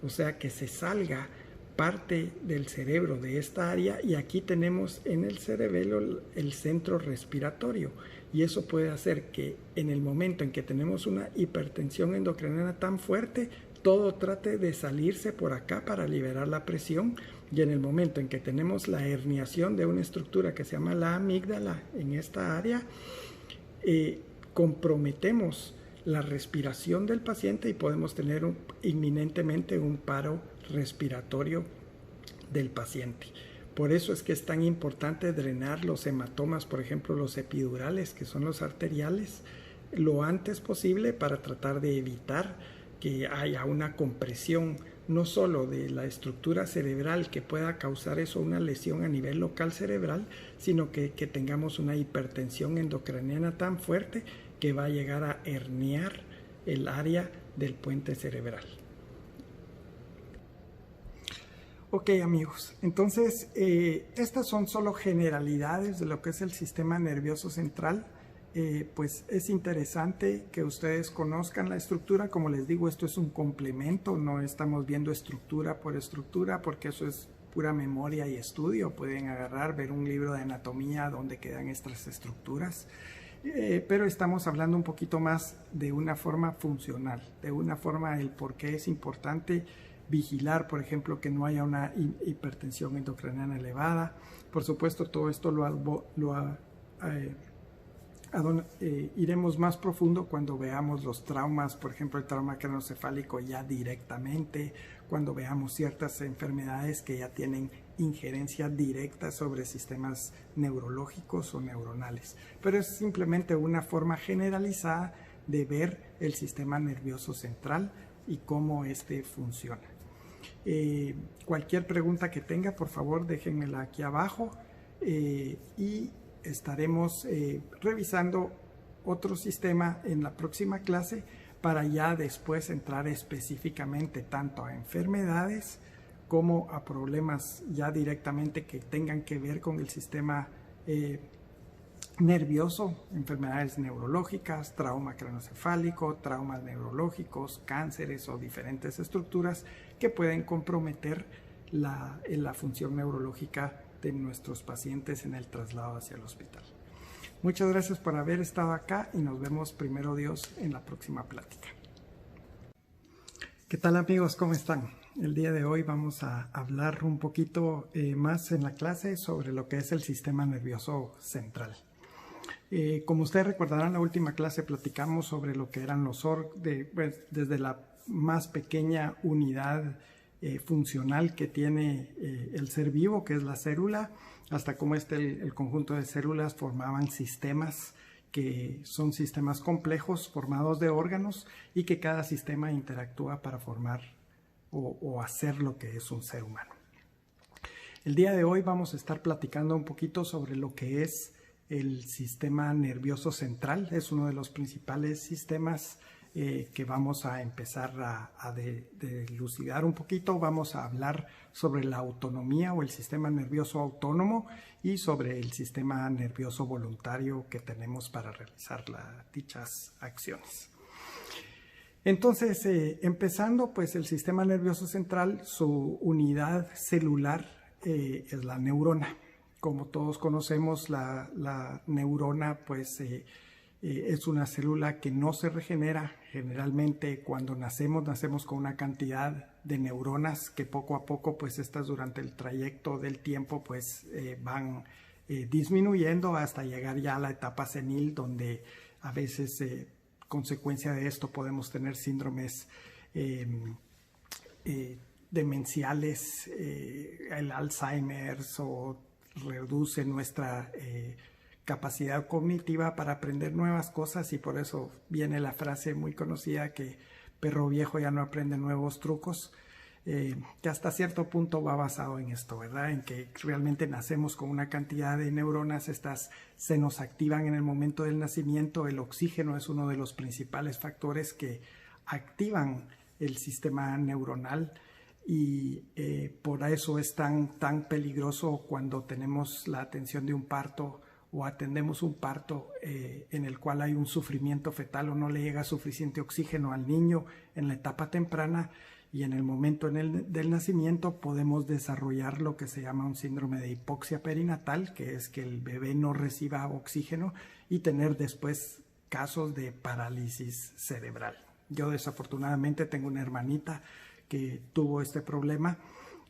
o sea, que se salga parte del cerebro de esta área, y aquí tenemos en el cerebelo el centro respiratorio, y eso puede hacer que en el momento en que tenemos una hipertensión endocraniana tan fuerte, todo trate de salirse por acá para liberar la presión, y en el momento en que tenemos la herniación de una estructura que se llama la amígdala en esta área, comprometemos la respiración del paciente y podemos tener inminentemente un paro respiratorio del paciente. Por eso es que es tan importante drenar los hematomas, por ejemplo los epidurales, que son los arteriales, lo antes posible para tratar de evitar que haya una compresión no solo de la estructura cerebral que pueda causar eso una lesión a nivel local cerebral, sino que tengamos una hipertensión endocraniana tan fuerte que va a llegar a herniar el área del puente cerebral. Ok, amigos, entonces estas son solo generalidades de lo que es el sistema nervioso central. Pues es interesante que ustedes conozcan la estructura. Como les digo, esto es un complemento, no estamos viendo estructura por estructura, porque eso es pura memoria y estudio. Pueden agarrar, ver un libro de anatomía donde quedan estas estructuras, pero estamos hablando un poquito más de una forma funcional, de una forma el por qué es importante vigilar, por ejemplo, que no haya una hipertensión endocraniana elevada. Por supuesto, todo esto iremos más profundo cuando veamos los traumas, por ejemplo el trauma craneoencefálico ya directamente, cuando veamos ciertas enfermedades que ya tienen injerencia directa sobre sistemas neurológicos o neuronales. Pero es simplemente una forma generalizada de ver el sistema nervioso central y cómo este funciona. Cualquier pregunta que tenga, por favor déjenmela aquí abajo y estaremos revisando otro sistema en la próxima clase para ya después entrar específicamente tanto a enfermedades como a problemas ya directamente que tengan que ver con el sistema nervioso, enfermedades neurológicas, trauma craneoencefálico, traumas neurológicos, cánceres o diferentes estructuras que pueden comprometer la función neurológica de nuestros pacientes en el traslado hacia el hospital. Muchas gracias por haber estado acá y nos vemos primero Dios en la próxima plática. ¿Qué tal amigos? ¿Cómo están? El día de hoy vamos a hablar un poquito más en la clase sobre lo que es el sistema nervioso central. Como ustedes recordarán, en la última clase platicamos sobre lo que eran los órganos, desde la más pequeña unidad funcional que tiene el ser vivo, que es la célula, hasta cómo el conjunto de células formaban sistemas que son sistemas complejos formados de órganos y que cada sistema interactúa para formar o hacer lo que es un ser humano. El día de hoy vamos a estar platicando un poquito sobre lo que es el sistema nervioso central. Es uno de los principales sistemas que vamos a empezar a dilucidar un poquito. Vamos a hablar sobre la autonomía o el sistema nervioso autónomo y sobre el sistema nervioso voluntario que tenemos para realizar dichas acciones. Entonces, empezando, pues el sistema nervioso central, su unidad celular es la neurona. Como todos conocemos, la neurona pues es una célula que no se regenera. Generalmente cuando nacemos con una cantidad de neuronas que poco a poco, pues estas durante el trayecto del tiempo pues van disminuyendo hasta llegar ya a la etapa senil, donde a veces consecuencia de esto podemos tener síndromes demenciales, el Alzheimer's, o reduce nuestra capacidad cognitiva para aprender nuevas cosas, y por eso viene la frase muy conocida que perro viejo ya no aprende nuevos trucos, que hasta cierto punto va basado en esto, ¿verdad? En que realmente nacemos con una cantidad de neuronas, estas se nos activan en el momento del nacimiento. El oxígeno es uno de los principales factores que activan el sistema neuronal, y por eso es tan peligroso cuando tenemos la atención de un parto o atendemos un parto en el cual hay un sufrimiento fetal o no le llega suficiente oxígeno al niño en la etapa temprana, y en el momento del nacimiento podemos desarrollar lo que se llama un síndrome de hipoxia perinatal, que es que el bebé no reciba oxígeno, y tener después casos de parálisis cerebral. Yo desafortunadamente tengo una hermanita que tuvo este problema,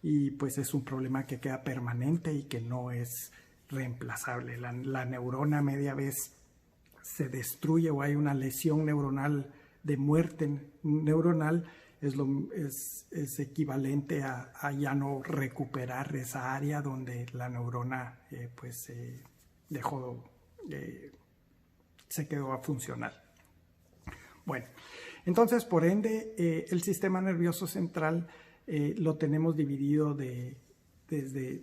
y pues es un problema que queda permanente y que no es reemplazable. La neurona media vez se destruye o hay una lesión neuronal de muerte neuronal, es equivalente a ya no recuperar esa área donde la neurona se quedó a funcional. Bueno, entonces por ende el sistema nervioso central lo tenemos dividido desde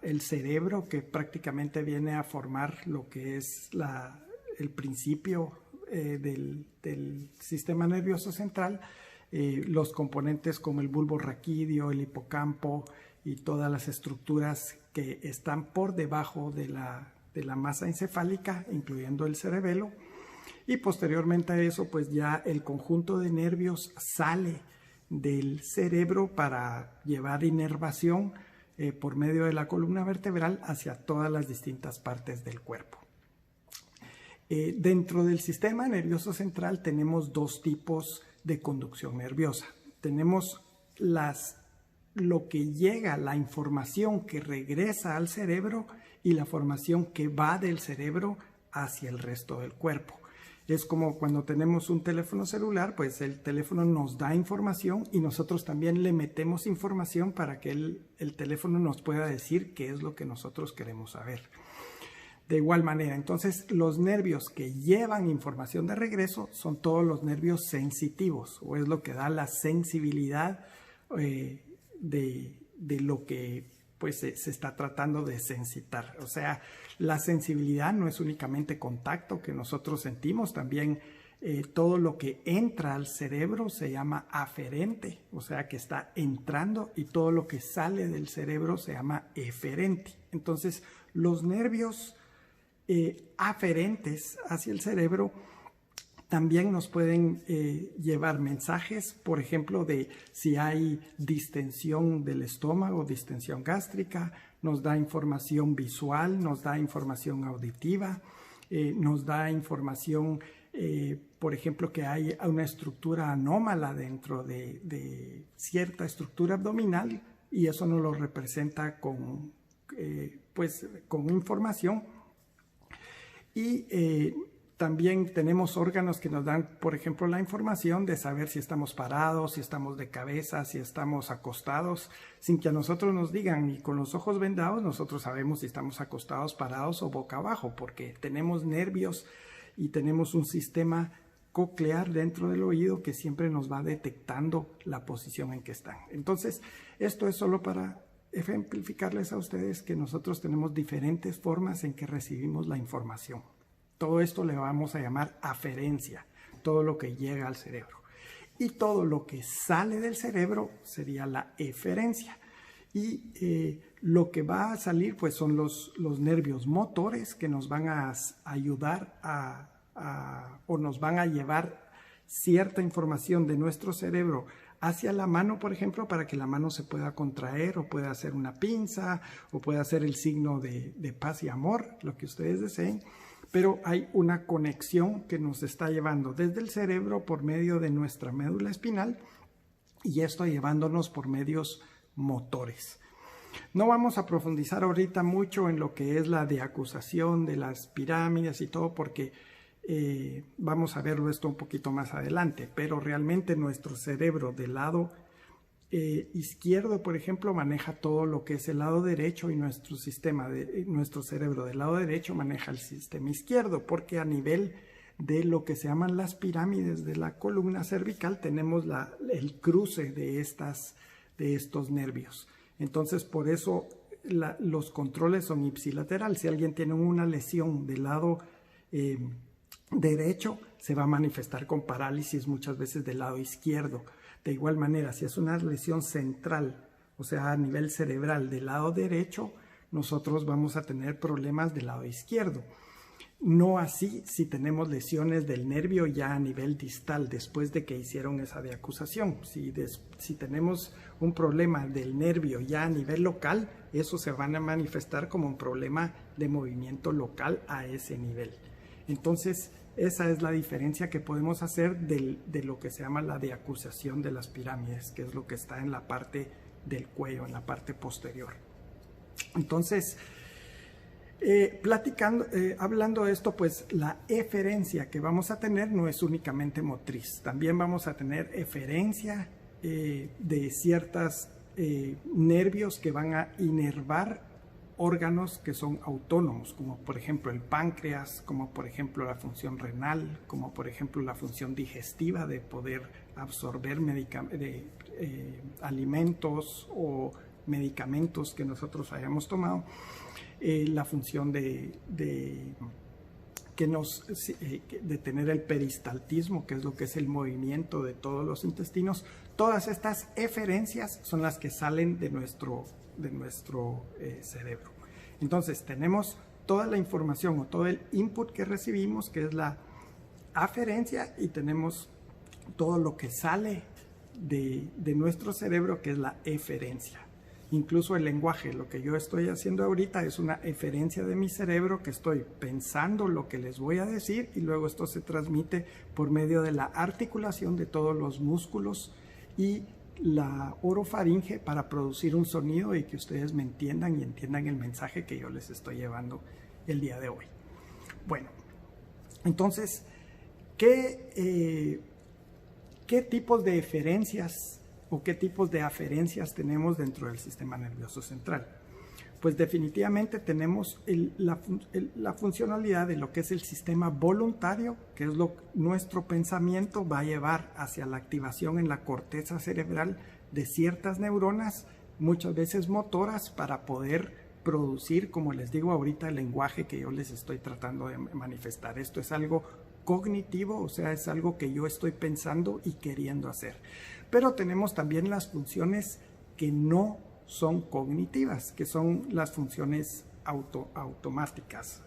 el cerebro, que prácticamente viene a formar lo que es el principio del sistema nervioso central, los componentes como el bulbo raquídeo, el hipocampo y todas las estructuras que están por debajo de la masa encefálica, incluyendo el cerebelo. Y posteriormente a eso, pues ya el conjunto de nervios sale del cerebro para llevar inervación por medio de la columna vertebral hacia todas las distintas partes del cuerpo. Dentro del sistema nervioso central tenemos dos tipos de conducción nerviosa. Tenemos lo que llega, la información que regresa al cerebro, y la información que va del cerebro hacia el resto del cuerpo. Es como cuando tenemos un teléfono celular, pues el teléfono nos da información y nosotros también le metemos información para que el teléfono nos pueda decir qué es lo que nosotros queremos saber. De igual manera, entonces, los nervios que llevan información de regreso son todos los nervios sensitivos, o es lo que da la sensibilidad de lo que pues se está tratando de sensitar. O sea, la sensibilidad no es únicamente contacto que nosotros sentimos, también todo lo que entra al cerebro se llama aferente, o sea que está entrando, y todo lo que sale del cerebro se llama eferente. Entonces, los nervios aferentes hacia el cerebro también nos pueden llevar mensajes, por ejemplo, de si hay distensión del estómago, distensión gástrica, nos da información visual, nos da información auditiva, nos da información, por ejemplo, que hay una estructura anómala dentro de cierta estructura abdominal, y eso nos lo representa con información. Y también tenemos órganos que nos dan, por ejemplo, la información de saber si estamos parados, si estamos de cabeza, si estamos acostados, sin que a nosotros nos digan, y con los ojos vendados nosotros sabemos si estamos acostados, parados o boca abajo, porque tenemos nervios y tenemos un sistema coclear dentro del oído que siempre nos va detectando la posición en que están. Entonces, esto es solo para ejemplificarles a ustedes que nosotros tenemos diferentes formas en que recibimos la información. Todo esto le vamos a llamar aferencia, todo lo que llega al cerebro. Y todo lo que sale del cerebro sería la eferencia. Y lo que va a salir pues son los nervios motores, que nos van a ayudar o nos van a llevar cierta información de nuestro cerebro hacia la mano, por ejemplo, para que la mano se pueda contraer, o pueda hacer una pinza, o pueda hacer el signo de paz y amor, lo que ustedes deseen. Pero hay una conexión que nos está llevando desde el cerebro por medio de nuestra médula espinal, y esto llevándonos por medios motores. No vamos a profundizar ahorita mucho en lo que es la deacusación de las pirámides y todo, porque vamos a verlo esto un poquito más adelante, pero realmente nuestro cerebro del lado izquierdo, por ejemplo, maneja todo lo que es el lado derecho, y nuestro cerebro del lado derecho maneja el sistema izquierdo, porque a nivel de lo que se llaman las pirámides de la columna cervical tenemos el cruce de estos nervios. Entonces, por eso los controles son ipsilateral. Si alguien tiene una lesión del lado derecho, se va a manifestar con parálisis muchas veces del lado izquierdo. De igual manera, si es una lesión central, o sea, a nivel cerebral del lado derecho, nosotros vamos a tener problemas del lado izquierdo. No así si tenemos lesiones del nervio ya a nivel distal, después de que hicieron esa deacusación. Si tenemos un problema del nervio ya a nivel local, eso se van a manifestar como un problema de movimiento local a ese nivel. Entonces, esa es la diferencia que podemos hacer de lo que se llama la deacusación de las pirámides, que es lo que está en la parte del cuello, en la parte posterior. Entonces, hablando de esto, pues la eferencia que vamos a tener no es únicamente motriz, también vamos a tener eferencia de ciertos nervios que van a inervar órganos que son autónomos, como por ejemplo el páncreas, como por ejemplo la función renal, como por ejemplo la función digestiva de poder absorber alimentos o medicamentos que nosotros hayamos tomado, la función de tener el peristaltismo, que es lo que es el movimiento de todos los intestinos. Todas estas eferencias son las que salen de nuestro cerebro. Entonces tenemos toda la información o todo el input que recibimos, que es la aferencia, y tenemos todo lo que sale de nuestro cerebro, que es la eferencia. Incluso el lenguaje, lo que yo estoy haciendo ahorita es una eferencia de mi cerebro, que estoy pensando lo que les voy a decir, y luego esto se transmite por medio de la articulación de todos los músculos y la orofaringe para producir un sonido y que ustedes me entiendan y entiendan el mensaje que yo les estoy llevando el día de hoy. Bueno, entonces, ¿qué tipos de eferencias o qué tipos de aferencias tenemos dentro del sistema nervioso central? Pues definitivamente tenemos la funcionalidad de lo que es el sistema voluntario, que es nuestro pensamiento va a llevar hacia la activación en la corteza cerebral de ciertas neuronas, muchas veces motoras, para poder producir, como les digo ahorita, el lenguaje que yo les estoy tratando de manifestar. Esto es algo cognitivo, o sea, es algo que yo estoy pensando y queriendo hacer. Pero tenemos también las funciones que no son cognitivas, que son las funciones automáticas.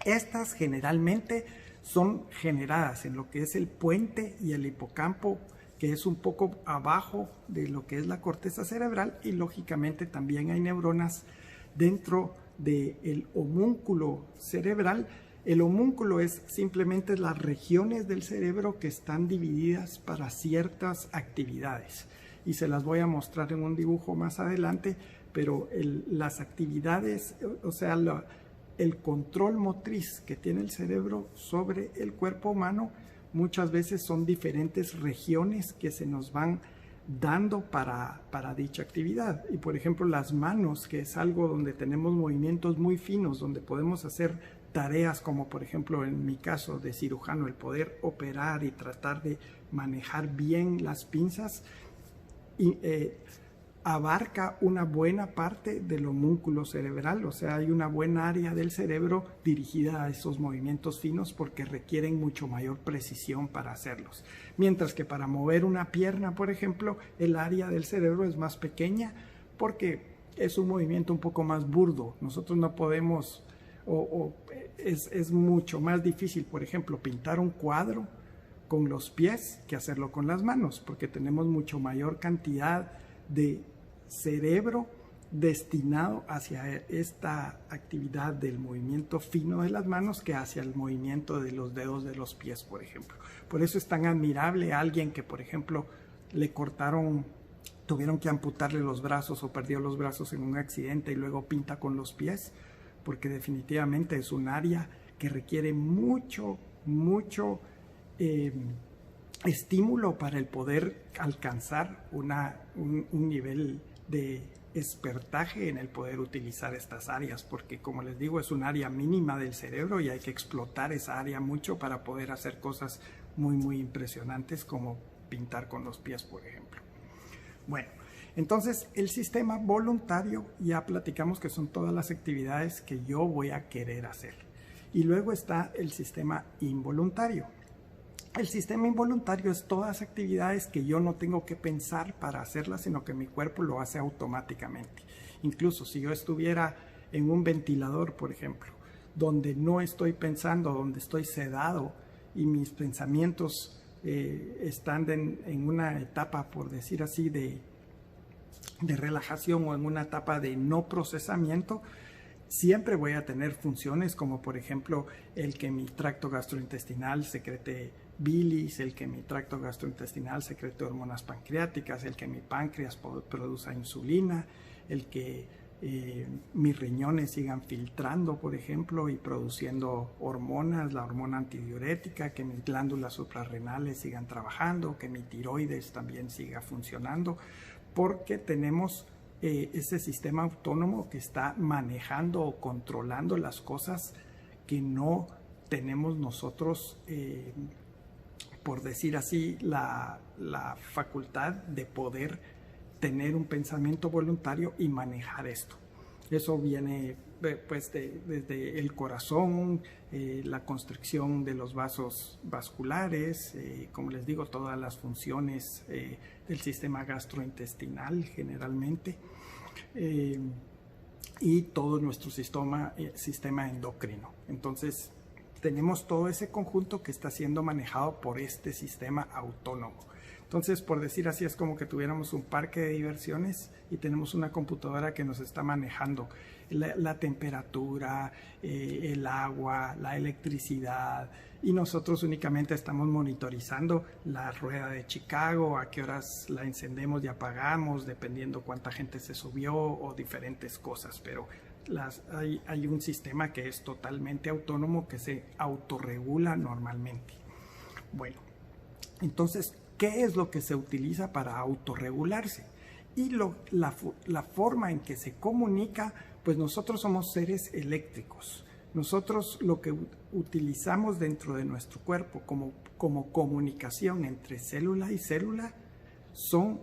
Estas generalmente son generadas en lo que es el puente y el hipocampo, que es un poco abajo de lo que es la corteza cerebral, y lógicamente también hay neuronas dentro del homúnculo cerebral. El homúnculo es simplemente las regiones del cerebro que están divididas para ciertas actividades, y se las voy a mostrar en un dibujo más adelante, pero las actividades, o sea, el control motriz que tiene el cerebro sobre el cuerpo humano, muchas veces son diferentes regiones que se nos van dando para dicha actividad. Y por ejemplo, las manos, que es algo donde tenemos movimientos muy finos, donde podemos hacer tareas como por ejemplo en mi caso de cirujano, el poder operar y tratar de manejar bien las pinzas, y abarca una buena parte del homúnculo cerebral, o sea, hay una buena área del cerebro dirigida a esos movimientos finos porque requieren mucho mayor precisión para hacerlos. Mientras que para mover una pierna, por ejemplo, el área del cerebro es más pequeña porque es un movimiento un poco más burdo. Nosotros no podemos, es mucho más difícil, por ejemplo, pintar un cuadro con los pies que hacerlo con las manos, porque tenemos mucho mayor cantidad de cerebro destinado hacia esta actividad del movimiento fino de las manos que hacia el movimiento de los dedos de los pies, por ejemplo. Por eso es tan admirable a alguien que, por ejemplo, le cortaron tuvieron que amputarle los brazos o perdió los brazos en un accidente y luego pinta con los pies, porque definitivamente es un área que requiere mucho estímulo para el poder alcanzar un nivel de expertaje en el poder utilizar estas áreas, porque como les digo, es un área mínima del cerebro y hay que explotar esa área mucho para poder hacer cosas muy impresionantes como pintar con los pies, por ejemplo. Bueno, entonces el sistema voluntario ya platicamos que son todas las actividades que yo voy a querer hacer. Y luego está el sistema involuntario. El sistema involuntario es todas las actividades que yo no tengo que pensar para hacerlas, sino que mi cuerpo lo hace automáticamente. Incluso si yo estuviera en un ventilador, por ejemplo, donde no estoy pensando, donde estoy sedado y mis pensamientos están en una etapa, por decir así, de relajación o en una etapa de no procesamiento, siempre voy a tener funciones como por ejemplo el que mi tracto gastrointestinal secrete bilis, el que mi tracto gastrointestinal secrete hormonas pancreáticas, el que mi páncreas produzca insulina, el que mis riñones sigan filtrando, por ejemplo, y produciendo hormonas, la hormona antidiurética, que mis glándulas suprarrenales sigan trabajando, que mi tiroides también siga funcionando, porque tenemos ese sistema autónomo que está manejando o controlando las cosas que no tenemos nosotros, por decir así, la facultad de poder tener un pensamiento voluntario y manejar esto. Eso viene pues desde el corazón, la constricción de los vasos vasculares, como les digo, todas las funciones del sistema gastrointestinal generalmente, y todo nuestro sistema endocrino. Entonces tenemos todo ese conjunto que está siendo manejado por este sistema autónomo. Entonces, por decir así, es como que tuviéramos un parque de diversiones y tenemos una computadora que nos está manejando la temperatura, el agua, la electricidad, y nosotros únicamente estamos monitorizando la rueda de Chicago, a qué horas la encendemos y apagamos, dependiendo cuánta gente se subió o diferentes cosas, pero hay un sistema que es totalmente autónomo, que se autorregula normalmente. Bueno, entonces, ¿qué es lo que se utiliza para autorregularse? Y la forma en que se comunica, pues nosotros somos seres eléctricos. Nosotros lo que utilizamos dentro de nuestro cuerpo como comunicación entre célula y célula son